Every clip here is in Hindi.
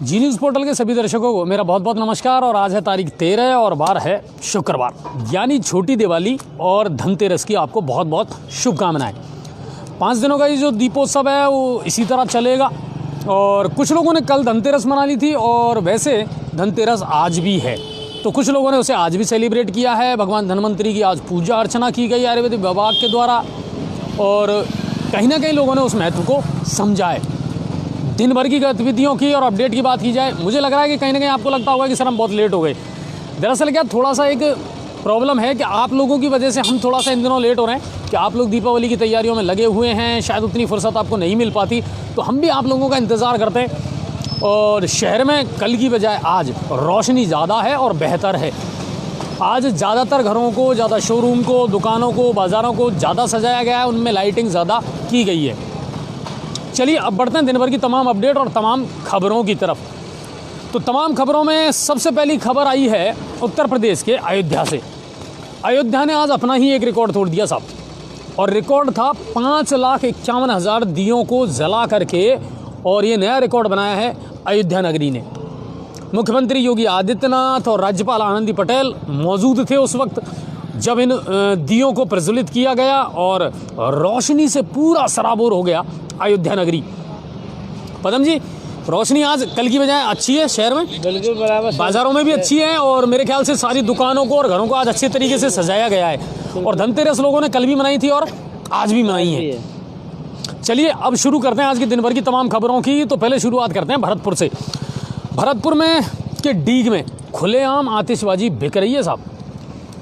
जी न्यूज़ पोर्टल के सभी दर्शकों को मेरा बहुत बहुत नमस्कार। और आज है तारीख 13 और बार है शुक्रवार, यानी छोटी दिवाली और धनतेरस की आपको बहुत बहुत शुभकामनाएं। 5 दिनों का ये जो दीपोत्सव है वो इसी तरह चलेगा। और कुछ लोगों ने कल धनतेरस मना ली थी और वैसे धनतेरस आज भी है, तो कुछ लोगों ने उसे आज भी सेलिब्रेट किया है। भगवान धन्वंतरी की आज पूजा अर्चना की गई आयुर्वेदिक विभाग के द्वारा, और कहीं ना कहीं लोगों ने उस महत्व को समझा है। दिन भर की गतिविधियों की और अपडेट की बात की जाए, मुझे लग रहा है कि कहीं ना कहीं आपको लगता होगा कि सर हम बहुत लेट हो गए। दरअसल क्या थोड़ा सा एक प्रॉब्लम है कि आप लोगों की वजह से हम थोड़ा सा इन दिनों लेट हो रहे हैं कि आप लोग दीपावली की तैयारियों में लगे हुए हैं, शायद उतनी फुर्सत आपको नहीं मिल पाती, तो हम भी आप लोगों का इंतज़ार करते हैं। और शहर में कल की बजाय आज रोशनी ज़्यादा है और बेहतर है। आज ज़्यादातर घरों को, ज़्यादा शोरूम को, दुकानों को, बाज़ारों को ज़्यादा सजाया गया है, उनमें लाइटिंग ज़्यादा की गई है। चलिए अब बढ़ते हैं दिन भर की तमाम अपडेट और तमाम खबरों की तरफ। तो तमाम खबरों में सबसे पहली खबर आई है उत्तर प्रदेश के अयोध्या से। अयोध्या ने आज अपना ही एक रिकॉर्ड तोड़ दिया साहब, और रिकॉर्ड था 5,51,000 दियों को जला करके, और ये नया रिकॉर्ड बनाया है अयोध्या नगरी ने। मुख्यमंत्री योगी आदित्यनाथ और राज्यपाल आनंदी पटेल मौजूद थे उस वक्त जब इन दियों को प्रज्वलित किया गया और रोशनी से पूरा सराबोर हो गया अयोध्या नगरी। पदम जी, रोशनी आज कल की बजाय अच्छी है शहर में, बिल्कुल बराबर, बाजारों में भी अच्छी है, और मेरे ख्याल से सारी दुकानों को और घरों को आज अच्छे तरीके से सजाया गया है। और धनतेरस लोगों ने कल भी मनाई थी और आज भी मनाई है। चलिए अब शुरू करते हैं आज की दिन भर की तमाम खबरों की। तो पहले शुरुआत करते हैं भरतपुर से। भरतपुर में के डीग में खुलेआम आतिशबाजी बिक रही है साहब।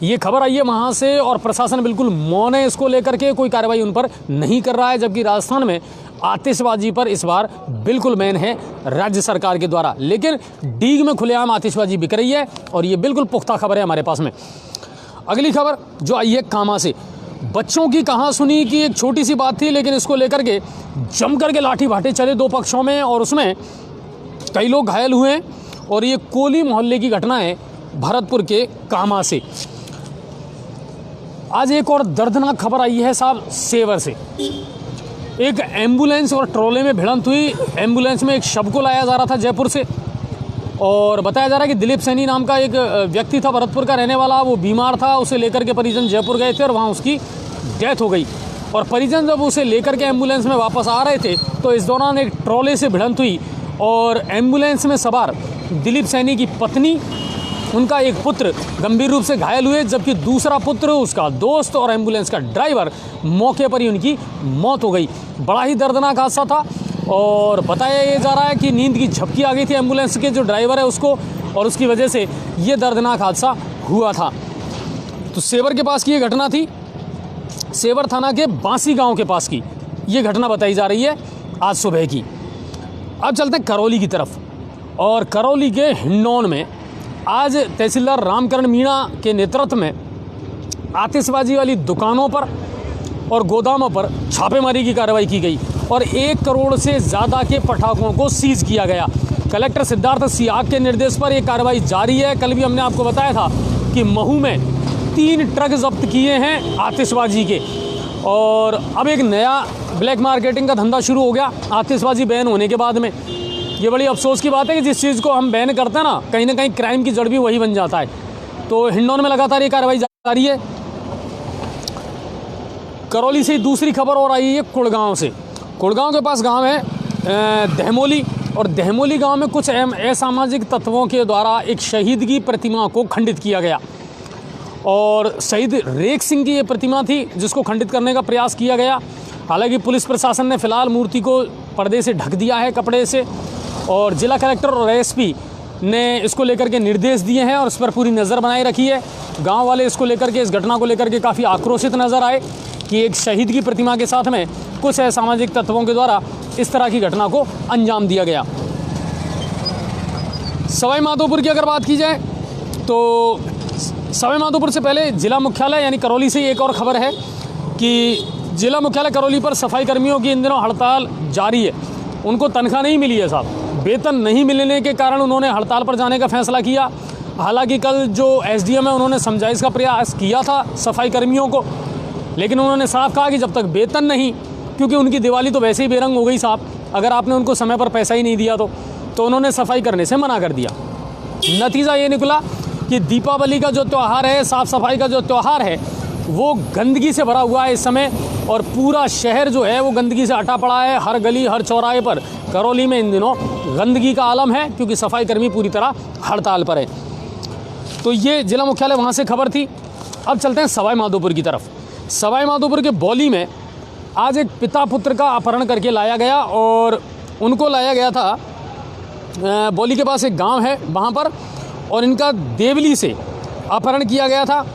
ये खबर आई है वहाँ से, और प्रशासन बिल्कुल मौन है इसको लेकर के, कोई कार्रवाई उन पर नहीं कर रहा है। जबकि राजस्थान में आतिशबाजी पर इस बार बिल्कुल बैन है राज्य सरकार के द्वारा, लेकिन डीग में खुलेआम आतिशबाजी बिक रही है, और ये बिल्कुल पुख्ता खबर है हमारे पास में। अगली खबर जो आई है कामा से। बच्चों की कहाँ सुनी कि एक छोटी सी बात थी, लेकिन इसको लेकर के जम करके लाठी भाटे चले दो पक्षों में, और उसमें कई लोग घायल हुए हैं। और ये कोली मोहल्ले की घटना है भरतपुर के कामा से। आज एक और दर्दनाक खबर आई है साहब सेवर से। एक एम्बुलेंस और ट्रोले में भिड़ंत हुई। एम्बुलेंस में एक शव को लाया जा रहा था जयपुर से, और बताया जा रहा है कि दिलीप सैनी नाम का एक व्यक्ति था भरतपुर का रहने वाला, वो बीमार था, उसे लेकर के परिजन जयपुर गए थे और वहाँ उसकी डेथ हो गई। और परिजन जब उसे लेकर के एम्बुलेंस में वापस आ रहे थे तो इस दौरान एक ट्रोले से भिड़ंत हुई, और एम्बुलेंस में सवार दिलीप सैनी की पत्नी, उनका एक पुत्र गंभीर रूप से घायल हुए, जबकि दूसरा पुत्र, उसका दोस्त और एम्बुलेंस का ड्राइवर मौके पर ही उनकी मौत हो गई। बड़ा ही दर्दनाक हादसा था, और बताया ये जा रहा है कि नींद की झपकी आ गई थी एम्बुलेंस के जो ड्राइवर है उसको, और उसकी वजह से ये दर्दनाक हादसा हुआ था। तो सेवर के पास की ये घटना थी, सेवर थाना के बांसी गाँव के पास की ये घटना बताई जा रही है आज सुबह की। अब चलते हैं करौली की तरफ, और करौली के हिंडौन में आज तहसीलदार रामकरण मीणा के नेतृत्व में आतिशबाजी वाली दुकानों पर और गोदामों पर छापेमारी की कार्रवाई की गई, और 1 करोड़ से ज़्यादा के पटाखों को सीज किया गया। कलेक्टर सिद्धार्थ सियाग के निर्देश पर यह कार्रवाई जारी है। कल भी हमने आपको बताया था कि महू में 3 ट्रक जब्त किए हैं आतिशबाजी के, और अब एक नया ब्लैक मार्केटिंग का धंधा शुरू हो गया आतिशबाजी बैन होने के बाद में। ये बड़ी अफसोस की बात है कि जिस चीज़ को हम बैन करते हैं ना कहीं क्राइम की जड़ भी वही बन जाता है। तो हिंडौन में लगातार ये कार्रवाई जारी है। करौली से दूसरी खबर और आई है कुड़गांव से। कुड़गांव के पास गांव है दहमोली, और दहमोली गांव में कुछ असामाजिक तत्वों के द्वारा एक शहीद की प्रतिमा को खंडित किया गया, और शहीद रेख सिंह की ये प्रतिमा थी जिसको खंडित करने का प्रयास किया गया। हालांकि पुलिस प्रशासन ने फिलहाल मूर्ति को पर्दे से ढक दिया है, कपड़े से, और जिला कलेक्टर और एसपी ने इसको लेकर के निर्देश दिए हैं और इस पर पूरी नज़र बनाए रखी है। गांव वाले इसको लेकर के, इस घटना को लेकर के काफ़ी आक्रोशित नज़र आए कि एक शहीद की प्रतिमा के साथ में कुछ असामाजिक तत्वों के द्वारा इस तरह की घटना को अंजाम दिया गया। सवाई माधोपुर की अगर बात की जाए तो सवाई माधोपुर से पहले जिला मुख्यालय यानी करौली से एक और खबर है कि जिला मुख्यालय करौली पर सफाई कर्मियों की इन दिनों हड़ताल जारी है। उनको तनख्वाह नहीं मिली है साहब, वेतन नहीं मिलने के कारण उन्होंने हड़ताल पर जाने का फैसला किया। हालांकि कल जो एसडीएम है उन्होंने समझाइश का प्रयास किया था सफाई कर्मियों को, लेकिन उन्होंने साफ कहा कि जब तक वेतन नहीं, क्योंकि उनकी दिवाली तो वैसे ही बेरंग हो गई साहब, अगर आपने उनको समय पर पैसा ही नहीं दिया तो उन्होंने सफाई करने से मना कर दिया। नतीजा ये निकला कि दीपावली का जो त्यौहार है, साफ़ सफाई का जो त्यौहार है, वो गंदगी से भरा हुआ है इस समय, और पूरा शहर जो है वो गंदगी से अटा पड़ा है। हर गली हर चौराहे पर करौली में इन दिनों गंदगी का आलम है, क्योंकि सफाई कर्मी पूरी तरह हड़ताल पर है। तो ये जिला मुख्यालय वहाँ से खबर थी। अब चलते हैं सवाई माधोपुर की तरफ। सवाई माधोपुर के बौली में आज एक पिता पुत्र का अपहरण करके लाया गया, और उनको लाया गया था बौली के पास एक गांव है वहाँ पर, और इनका देवली से अपहरण किया गया था।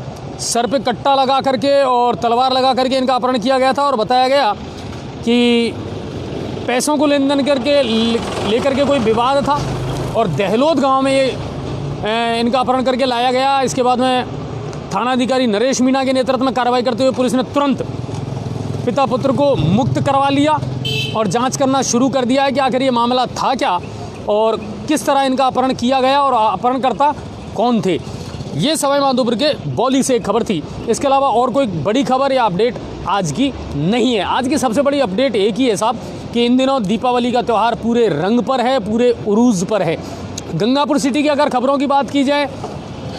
सर पे कट्टा लगा करके और तलवार लगा करके इनका अपहरण किया गया था, और बताया गया कि पैसों को लेन देन करके लेकर के कोई विवाद था, और दहलोद गांव में ये इनका अपहरण करके लाया गया। इसके बाद में थानाधिकारी नरेश मीणा के नेतृत्व में कार्रवाई करते हुए पुलिस ने तुरंत पिता पुत्र को मुक्त करवा लिया और जांच करना शुरू कर दिया है कि आखिर ये मामला था क्या और किस तरह इनका अपहरण किया गया और अपहरणकर्ता कौन थे। ये सवाई माधोपुर के बौली से एक खबर थी। इसके अलावा और कोई बड़ी खबर या अपडेट आज की नहीं है। आज की सबसे बड़ी अपडेट एक ही है साहब कि इन दिनों दीपावली का त्यौहार पूरे रंग पर है, पूरे उरूज पर है। गंगापुर सिटी की अगर खबरों की बात की जाए,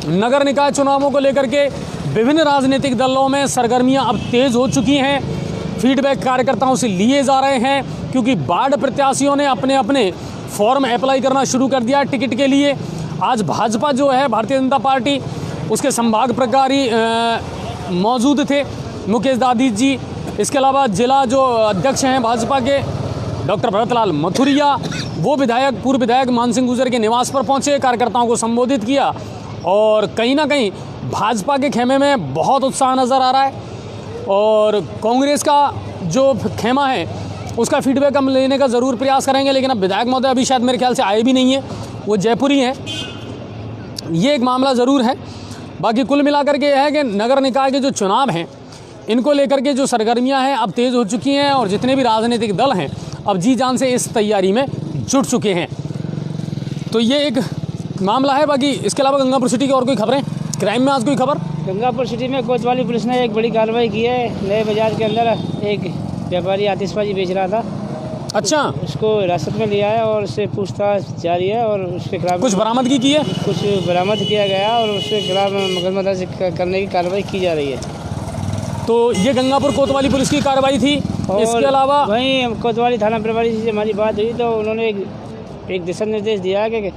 नगर निकाय चुनावों को लेकर के विभिन्न राजनीतिक दलों में सरगर्मियां अब तेज़ हो चुकी हैं। फीडबैक कार्यकर्ताओं से लिए जा रहे हैं, क्योंकि बाढ़ प्रत्याशियों ने अपने अपने फॉर्म अप्लाई करना शुरू कर दिया टिकट के लिए। आज भाजपा जो है, भारतीय जनता पार्टी, उसके संभाग प्रभारी मौजूद थे, मुकेश दादी जी। इसके अलावा जिला जो अध्यक्ष हैं भाजपा के डॉक्टर भरतलाल मथुरिया, वो विधायक पूर्व विधायक मान सिंह गुर्जर के निवास पर पहुंचे, कार्यकर्ताओं को संबोधित किया, और कहीं ना कहीं भाजपा के खेमे में बहुत उत्साह नज़र आ रहा है। और कांग्रेस का जो खेमा है उसका फीडबैक हम लेने का ज़रूर प्रयास करेंगे, लेकिन अब विधायक महोदय अभी शायद मेरे ख्याल से आए भी नहीं है, वो जयपुरी हैं। ये एक मामला ज़रूर है। बाकी कुल मिलाकर के यह है कि नगर निकाय के जो चुनाव हैं, इनको लेकर के जो सरगर्मियां हैं अब तेज़ हो चुकी हैं, और जितने भी राजनीतिक दल हैं अब जी जान से इस तैयारी में जुट चुके हैं। तो ये एक मामला है। बाकी इसके अलावा गंगापुर सिटी की और कोई खबरें, क्राइम में आज कोई खबर? गंगापुर सिटी में कोतवाली पुलिस ने एक बड़ी कार्रवाई की है। नए बाजार के अंदर एक व्यापारी आतिशबाजी बेच रहा था। अच्छा, उसको हिरासत में लिया है और उससे पूछताछ जारी है, और उसके खिलाफ कुछ बरामदगी की है? कुछ बरामद किया गया और उसके खिलाफ मुकदमा दर्ज करने की कार्रवाई की जा रही है। तो ये गंगापुर कोतवाली पुलिस की कार्रवाई थी। इसके अलावा वहीं कोतवाली थाना प्रभारी से हमारी बात हुई तो उन्होंने एक दिशा निर्देश दिया कि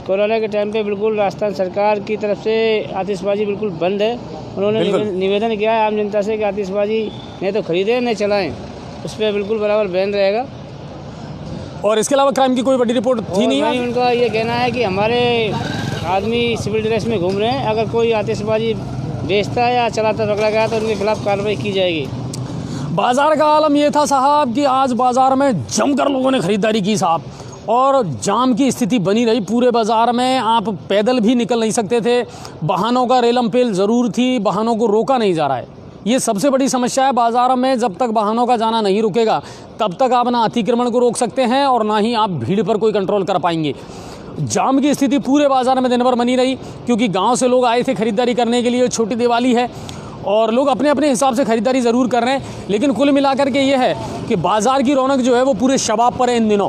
कोरोना के टाइम पे बिल्कुल राजस्थान सरकार की तरफ से आतिशबाजी बिल्कुल बंद है। उन्होंने निवेदन किया है आम जनता से कि आतिशबाजी नहीं तो खरीदें नहीं चलाएं, उस पर बिल्कुल बराबर बैन रहेगा। और इसके अलावा क्राइम की कोई बड़ी रिपोर्ट थी नहीं है? उनका ये कहना है कि हमारे आदमी सिविल ड्रेस में घूम रहे हैं, अगर कोई आतिशबाजी बेचता है या चलाता पकड़ा गया तो उनके खिलाफ कार्रवाई की जाएगी। बाजार का आलम ये था साहब कि आज बाजार में जमकर लोगों ने खरीदारी की साहब, और जाम की स्थिति बनी रही पूरे बाज़ार में। आप पैदल भी निकल नहीं सकते थे, वाहनों का रेलम पेल ज़रूर थी, वाहनों को रोका नहीं जा रहा है। ये सबसे बड़ी समस्या है बाज़ार में। जब तक वाहनों का जाना नहीं रुकेगा तब तक आप ना अतिक्रमण को रोक सकते हैं और ना ही आप भीड़ पर कोई कंट्रोल कर पाएंगे। जाम की स्थिति पूरे बाज़ार में दिन भर बनी रही, क्योंकि गाँव से लोग आए थे खरीदारी करने के लिए। छोटी दिवाली है और लोग अपने अपने हिसाब से खरीदारी ज़रूर कर रहे हैं, लेकिन कुल मिलाकर के ये है कि बाज़ार की रौनक जो है वो पूरे शबाब पर है इन दिनों।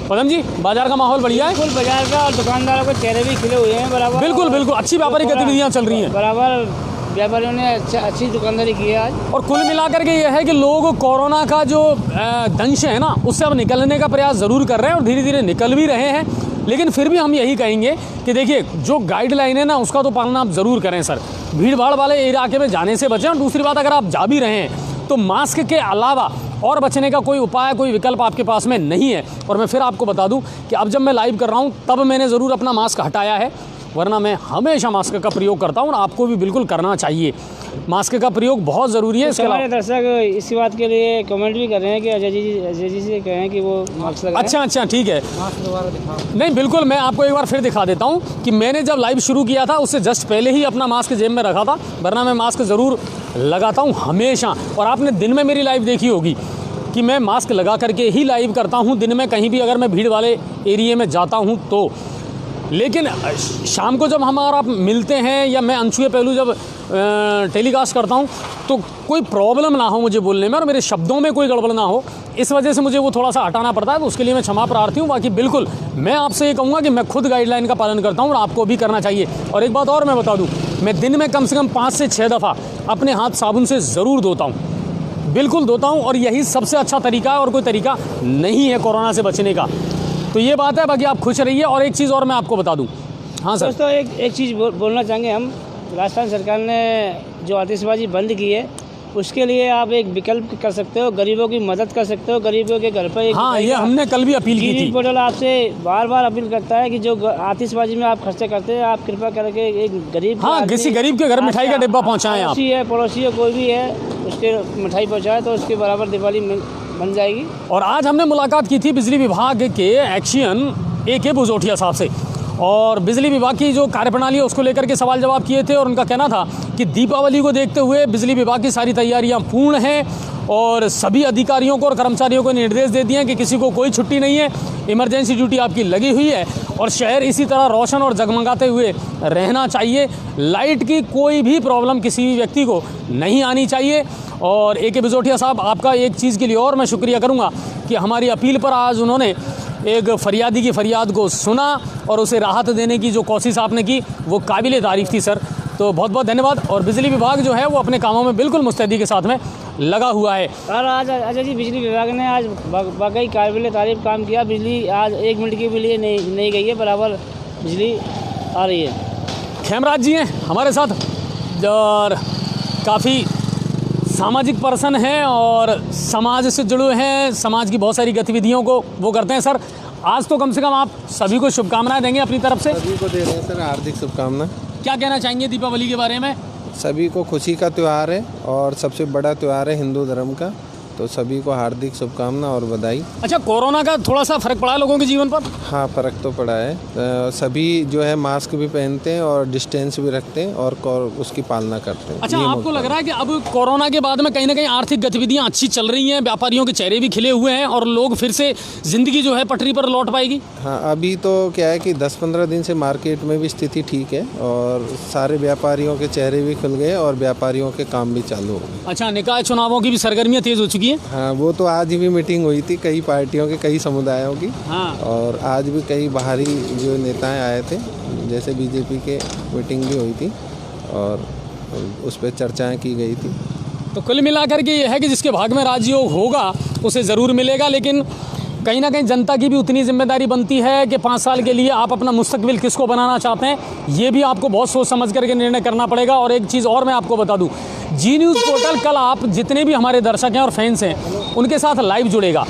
पदम जी, बाजार का माहौल बढ़िया है? बिल्कुल, बाजार का और दुकानदारों के चेहरे भी खिले हुए हैं बराबर। बिल्कुल बिल्कुल, अच्छी व्यापारी गतिविधियां चल रही हैं बराबर। व्यापारियों ने अच्छी दुकानदारी की है आज। और कुल मिलाकर के ये है कि लोग कोरोना का जो दंश है ना, उससे अब निकलने का प्रयास ज़रूर कर रहे हैं और धीरे धीरे निकल भी रहे हैं। लेकिन फिर भी हम यही कहेंगे कि देखिए, जो गाइडलाइन है ना उसका तो पालन आप ज़रूर करें सर। भीड़ भाड़ वाले इलाके में जाने से बचें। और दूसरी बात, अगर आप जा भी रहे हैं तो मास्क के अलावा और बचने का कोई उपाय, कोई विकल्प आपके पास में नहीं है। और मैं फिर आपको बता दूं कि अब जब मैं लाइव कर रहा हूं तब मैंने ज़रूर अपना मास्क हटाया है, वरना मैं हमेशा मास्क का प्रयोग करता हूं और आपको भी बिल्कुल करना चाहिए। मास्क का प्रयोग बहुत ज़रूरी है। इसके अलावा दर्शक इसी बात के लिए कमेंट भी कर रहे हैं कि अजय जी से कहें कि वो मास्क लगाएं। अच्छा, ठीक है, मास्क दोबारा दिखाओ। नहीं, बिल्कुल, मैं आपको एक बार फिर दिखा देता हूं कि मैंने जब लाइव शुरू किया था उससे जस्ट पहले ही अपना मास्क जेब में रखा था, वरना मैं मास्क ज़रूर लगाता हूं हमेशा। और आपने दिन में मेरी लाइव देखी होगी कि मैं मास्क लगा करके ही लाइव करता हूं दिन में, कहीं भी अगर मैं भीड़ वाले एरिया में जाता हूं तो। लेकिन शाम को जब हम और आप मिलते हैं या मैं अनछुए पहलू जब टेलीकास्ट करता हूं तो कोई प्रॉब्लम ना हो मुझे बोलने में और मेरे शब्दों में कोई गड़बड़ ना हो, इस वजह से मुझे वो थोड़ा सा हटाना पड़ता है, तो उसके लिए मैं क्षमा प्रार्थी हूँ। बाकी बिल्कुल मैं आपसे ये कहूँगा कि मैं खुद गाइडलाइन का पालन करता हूँ और आपको भी करना चाहिए। और एक बात और मैं बता दूँ, मैं दिन में कम से कम 5 से 6 दफ़ा अपने हाथ साबुन से ज़रूर धोता हूँ, बिल्कुल धोता हूँ, और यही सबसे अच्छा तरीका है और कोई तरीका नहीं है कोरोना से बचने का। तो ये बात है। बाकी आप खुश रहिए। और एक चीज़ और मैं आपको बता दूँ। हाँ सर। दोस्तों एक चीज़ बोलना चाहेंगे हम, राजस्थान सरकार ने जो आतिशबाजी बंद की है उसके लिए आप एक विकल्प कर सकते हो, गरीबों की मदद कर सकते हो, गरीबों के घर पर एक, हाँ, ये हमने कल भी अपील की थी। पोर्टल आपसे बार बार अपील करता है कि जो आतिशबाजी में आप खर्चे करते हैं आप कृपा करके एक गरीब, हाँ, किसी गरीब के घर मिठाई का डिब्बा पहुँचाएं आप। पड़ोसी है कोई भी है उसके मिठाई पहुँचाए तो उसके बराबर दिवाली बन जाएगी। और आज हमने मुलाकात की थी बिजली विभाग के एक्शन AK बुजोटिया साहब से, और बिजली विभाग की जो कार्यप्रणाली है उसको लेकर के सवाल जवाब किए थे। और उनका कहना था कि दीपावली को देखते हुए बिजली विभाग की सारी तैयारियां पूर्ण हैं और सभी अधिकारियों को और कर्मचारियों को निर्देश दे दिए हैं कि किसी को कोई छुट्टी नहीं है, इमरजेंसी ड्यूटी आपकी लगी हुई है और शहर इसी तरह रोशन और जगमगाते हुए रहना चाहिए। लाइट की कोई भी प्रॉब्लम किसी भी व्यक्ति को नहीं आनी चाहिए। और AK बुजोटिया साहब, आपका एक चीज़ के लिए और मैं शुक्रिया करूँगा कि हमारी अपील पर आज उन्होंने एक फरियादी की फरियाद को सुना और उसे राहत देने की जो कोशिश आपने की वो काबिले तारीफ़ थी सर। तो बहुत बहुत धन्यवाद। और बिजली विभाग जो है वो अपने कामों में बिल्कुल मुस्तैदी के साथ में लगा हुआ है। और आज अजय जी बिजली विभाग ने आज वाकई काबिले तारीफ़ काम किया। बिजली आज 1 मिनट के भी लिए नहीं गई है, बराबर बिजली आ रही है। खेमराज जी हैं हमारे साथ और काफ़ी सामाजिक पर्सन हैं और समाज से जुड़े हैं, समाज की बहुत सारी गतिविधियों को वो करते हैं। सर आज तो कम से कम आप सभी को शुभकामनाएं देंगे अपनी तरफ से? सभी को दे रहे हैं सर हार्दिक शुभकामनाएं। क्या कहना चाहेंगे दीपावली के बारे में? सभी को खुशी का त्यौहार है और सबसे बड़ा त्यौहार है हिंदू धर्म का, तो सभी को हार्दिक शुभकामना और बधाई। अच्छा, कोरोना का थोड़ा सा फर्क पड़ा है लोगों के जीवन पर? हाँ, फ़र्क तो पड़ा है। सभी जो है मास्क भी पहनते हैं और डिस्टेंस भी रखते हैं और उसकी पालना करते हैं। अच्छा, आपको लग रहा है कि अब कोरोना के बाद में कहीं ना कहीं आर्थिक गतिविधियां अच्छी चल रही हैं, व्यापारियों के चेहरे भी खिले हुए हैं और लोग फिर से ज़िंदगी जो है पटरी पर लौट पाएगी? हाँ, अभी तो क्या है कि 10-15 दिन से मार्केट में भी स्थिति ठीक है और सारे व्यापारियों के चेहरे भी खुल गए और व्यापारियों के काम भी चालू हो गए। अच्छा, निकाय चुनावों की भी सरगर्मियाँ तेज़ हो चुकी हैं? हाँ, वो तो आज भी मीटिंग हुई थी कई पार्टियों के, कई समुदायों की। हाँ। और आज भी कई बाहरी जो नेताएं आए थे, जैसे BJP के मीटिंग भी हुई थी और उस पर चर्चाएं की गई थी। तो कुल मिलाकर के ये है कि जिसके भाग में राजयोग होगा उसे ज़रूर मिलेगा, लेकिन कहीं ना कहीं जनता की भी उतनी जिम्मेदारी बनती है कि 5 साल के लिए आप अपना मुस्तकबिल किसको बनाना चाहते हैं, ये भी आपको बहुत सोच समझ करके निर्णय करना पड़ेगा। और एक चीज़ और मैं आपको बता दूं, जी न्यूज़ पोर्टल कल आप जितने भी हमारे दर्शक हैं और फैंस हैं उनके साथ लाइव जुड़ेगा।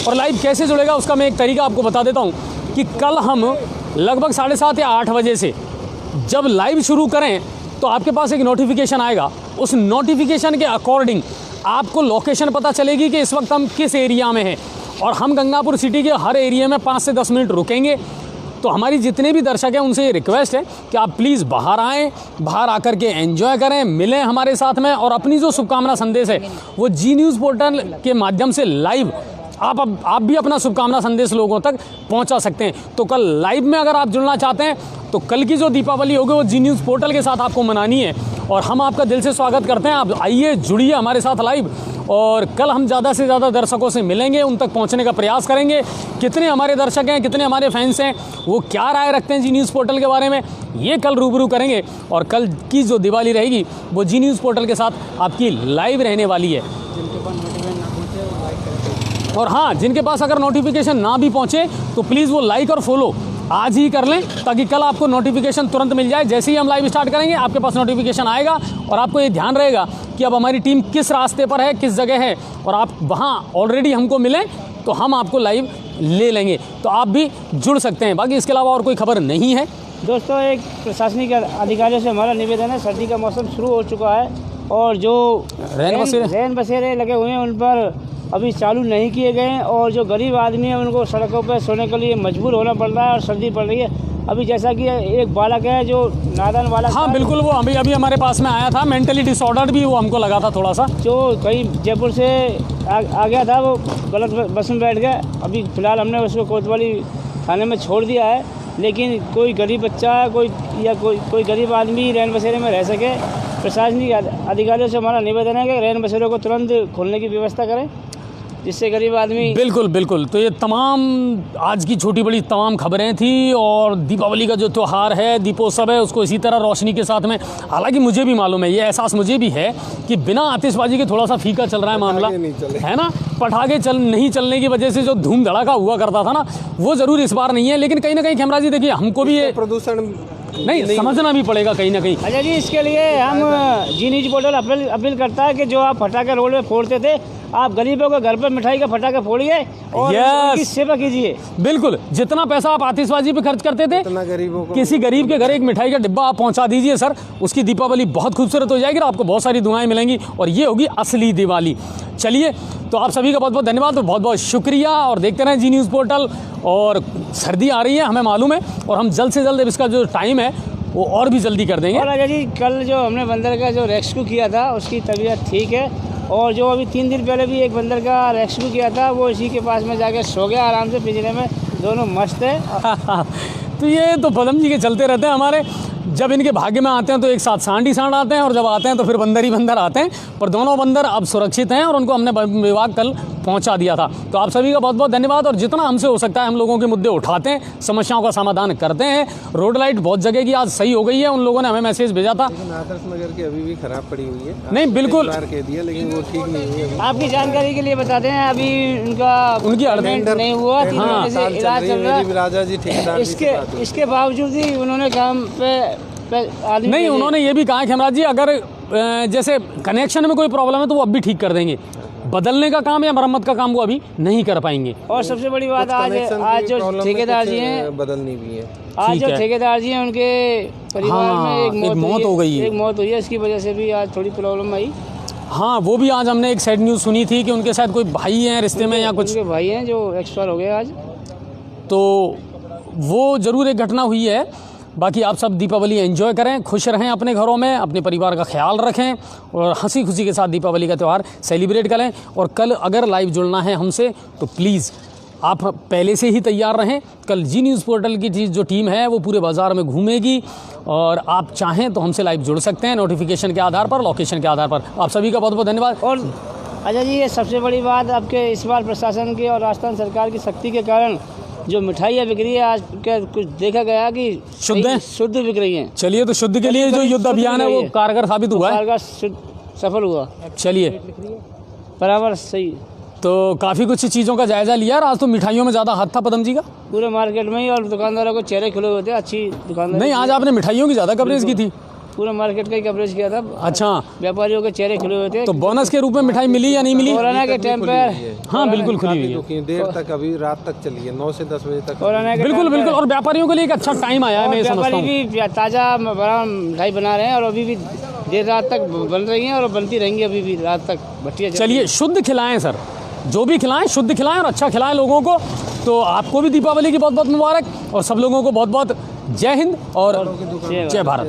और लाइव कैसे जुड़ेगा उसका मैं एक तरीका आपको बता देता हूँ कि कल हम लगभग 7:30 या 8 बजे से जब लाइव शुरू करें तो आपके पास एक नोटिफिकेशन आएगा। उस नोटिफिकेशन के अकॉर्डिंग आपको लोकेशन पता चलेगी कि इस वक्त हम किस एरिया में हैं, और हम गंगापुर सिटी के हर एरिया में 5 से 10 मिनट रुकेंगे। तो हमारी जितने भी दर्शक हैं उनसे ये रिक्वेस्ट है कि आप प्लीज़ बाहर आएँ, बाहर आकर के एंजॉय करें, मिलें हमारे साथ में, और अपनी जो शुभकामना संदेश है वो जी न्यूज़ पोर्टल के माध्यम से लाइव आप भी अपना शुभकामना संदेश लोगों तक पहुंचा सकते हैं। तो कल लाइव में अगर आप जुड़ना चाहते हैं तो कल की जो दीपावली होगी वो जी न्यूज़ पोर्टल के साथ आपको मनानी है, और हम आपका दिल से स्वागत करते हैं। आप आइए, जुड़िए हमारे साथ लाइव, और कल हम ज़्यादा से ज़्यादा दर्शकों से मिलेंगे, उन तक पहुंचने का प्रयास करेंगे। कितने हमारे दर्शक हैं, कितने हमारे फैंस हैं, वो क्या राय रखते हैं जी न्यूज़ पोर्टल के बारे में, ये कल रूबरू करेंगे। और कल की जो दिवाली रहेगी वो जी न्यूज़ पोर्टल के साथ आपकी लाइव रहने वाली है। और हाँ, जिनके पास अगर नोटिफिकेशन ना भी पहुँचे तो प्लीज़ वो लाइक और फॉलो आज ही कर लें, ताकि कल आपको नोटिफिकेशन तुरंत मिल जाए। जैसे ही हम लाइव स्टार्ट करेंगे आपके पास नोटिफिकेशन आएगा, और आपको ये ध्यान रहेगा कि अब हमारी टीम किस रास्ते पर है, किस जगह है, और आप वहाँ ऑलरेडी हमको मिलें तो हम आपको लाइव ले लेंगे, तो आप भी जुड़ सकते हैं। बाकी इसके अलावा और कोई खबर नहीं है। दोस्तों, एक प्रशासनिक अधिकारियों से हमारा निवेदन है, सर्दी का मौसम शुरू हो चुका है और जो रैन बसेरे लगे हुए हैं उन पर अभी चालू नहीं किए गए हैं, और जो गरीब आदमी है उनको सड़कों पर सोने के लिए मजबूर होना पड़ रहा है और सर्दी पड़ रही है। अभी जैसा कि एक बालक है जो नादान बालक, हाँ बिल्कुल, वो अभी हमारे पास में आया था, मेंटली डिसऑर्डर भी वो हमको लगा था थोड़ा सा, जो कहीं जयपुर से आ गया था, वो गलत बस में बैठ गया। अभी फ़िलहाल हमने उसको कोतवाली थाने में छोड़ दिया है, लेकिन कोई गरीब बच्चा कोई गरीब आदमी रैन बसेरे में रह सके। प्रशासनिक अधिकारियों से हमारा निवेदन है कि रैन बसेरों को तुरंत खोलने की व्यवस्था करें, जिससे गरीब आदमी। बिल्कुल बिल्कुल। तो ये तमाम आज की छोटी बड़ी तमाम खबरें थी। और दीपावली का जो त्यौहार है, दीपोत्सव है, उसको इसी तरह रोशनी के साथ में, हालांकि मुझे भी मालूम है, ये एहसास मुझे भी है कि बिना आतिशबाजी के थोड़ा सा फीका चल रहा है मामला, है ना। पटाखे नहीं चलने की वजह से जो धूम धड़ाका हुआ करता था ना, वो ज़रूर इस बार नहीं है। लेकिन कहीं ना कहीं खेमराज जी देखिए, हमको भी ये प्रदूषण नहीं समझना भी पड़ेगा कहीं ना कहीं। अच्छा जी, इसके लिए हम जी न्यूज पोर्टल अपील करता है कि जो आप फटाखे रोड में फोड़ते थे, आप गरीबों के घर पर मिठाई का फटाखा फोड़िए और उनकी सेवा कीजिए। बिल्कुल, जितना पैसा आप आतिशबाजी पे खर्च करते थे, गरीबों को, किसी गरीब के घर एक मिठाई का डिब्बा आप पहुंचा दीजिए सर, उसकी दीपावली बहुत खूबसूरत हो जाएगी और आपको बहुत सारी दुआएं मिलेंगी और ये होगी असली दिवाली। चलिए, तो आप सभी का बहुत बहुत धन्यवाद और बहुत बहुत शुक्रिया। और देखते रहें जी न्यूज़ पोर्टल। और सर्दी आ रही है, हमें मालूम है, और हम जल्द से जल्द इसका जो टाइम है वो और भी जल्दी कर देंगे। और राजा जी, कल जो हमने बंदर का जो रेस्क्यू किया था, उसकी तबीयत ठीक है। और जो अभी 3 दिन पहले भी एक बंदर का रेस्क्यू किया था, वो इसी के पास में जाके सो गया आराम से पिंजरे में, दोनों मस्त है। तो ये तो पदम जी के चलते रहते हैं हमारे। जब इनके भाग्य में आते हैं तो एक साथ सांड ही सांड आते हैं, और जब आते हैं तो फिर बंदर ही बंदर आते हैं। पर दोनों बंदर अब सुरक्षित हैं और उनको हमने विभाग कल पहुंचा दिया था। तो आप सभी का बहुत बहुत धन्यवाद। और जितना हमसे हो सकता है हम लोगों के मुद्दे उठाते हैं, समस्याओं का समाधान करते हैं। रोड लाइट बहुत जगह की आज सही हो गई है, उन लोगों ने हमें मैसेज भेजा था। आदर्श नगर की अभी भी खराब पड़ी हुई है। नहीं बिल्कुल कह दिया, लेकिन वो ठीक नहीं हुई। आपकी जानकारी के लिए बताते हैं, अभी उनकी पेमेंट नहीं हुआ, 3 महीने से इलाज चल रहा है। राजा जी ठेकेदार, इसके बावजूद ही उन्होंने काम पे नहीं, उन्होंने ये भी कहा खेमराज जी, अगर जैसे कनेक्शन में कोई प्रॉब्लम है तो वो अब भी ठीक कर देंगे। बदलने का काम या मरम्मत का काम वो अभी नहीं कर पाएंगे। और सबसे बड़ी बात, आज जो ठेकेदार जी हैं, बदलनी भी है। आज जो ठेकेदार जी हैं, उनके परिवार में एक मौत हो गई है। इसकी वजह से भी आज थोड़ी प्रॉब्लम आई। हाँ, वो भी आज हमने एक सैड न्यूज़ सुनी थी कि उनके साथ कोई भाई हैं रिश्ते में या कुछ, भाई हैं जो एक्सपायर हो गए आज। तो वो ज़रूर एक घटना हुई है। बाकी आप सब दीपावली एंजॉय करें, खुश रहें अपने घरों में, अपने परिवार का ख्याल रखें और हंसी खुशी के साथ दीपावली का त्यौहार सेलिब्रेट करें। और कल अगर लाइव जुड़ना है हमसे तो प्लीज़ आप पहले से ही तैयार रहें। कल जी न्यूज़ पोर्टल की जो टीम है वो पूरे बाज़ार में घूमेगी और आप चाहें तो हमसे लाइव जुड़ सकते हैं नोटिफिकेशन के आधार पर, लोकेशन के आधार पर। आप सभी का बहुत बहुत धन्यवाद। और अच्छा जी, ये सबसे बड़ी बात, आपके इस बार प्रशासन की और राजस्थान सरकार की सख्ती के कारण जो मिठाइयाँ बिक रही है, आज के कुछ देखा गया कि शुद्ध बिक रही हैं। चलिए, तो शुद्ध के लिए जो युद्ध अभियान है वो कारगर साबित हुआ है, सफल हुआ। चलिए, बराबर सही। तो काफ़ी कुछ चीज़ों का जायज़ा लिया। आज तो मिठाइयों में ज़्यादा हाथ था पदम जी का पूरे मार्केट में ही, और दुकानदारों को चेहरे खुले हुए थे। अच्छी दुकानदार नहीं, आज आपने मिठाइयों की ज़्यादा कवरेज की थी। पूरे मार्केट का ही कवरेज किया था। अच्छा, व्यापारियों के चेहरे खुले हुए थे। तो बोनस के रूप में मिठाई मिली या नहीं मिली? कोरोना के टाइम पर हाँ बिल्कुल खुली हुई है, देर तक, अभी रात तक चली है, 9 से 10 बजे तक। बिल्कुल बिल्कुल। और व्यापारियों के लिए एक अच्छा टाइम आया है, मैं समझता हूँ। भी ताज़ा बड़ा मिठाई बना रहे हैं और अभी भी देर रात तक बन रही हैं और बनती रहेंगी अभी भी रात तक भट्टियाँ। चलिए, शुद्ध खिलाएं सर, जो भी खिलाएं शुद्ध खिलाएं और अच्छा खिलाएं लोगों को। तो आपको भी दीपावली की बहुत बहुत मुबारक और सब लोगों को बहुत बहुत जय हिंद और जय भारत।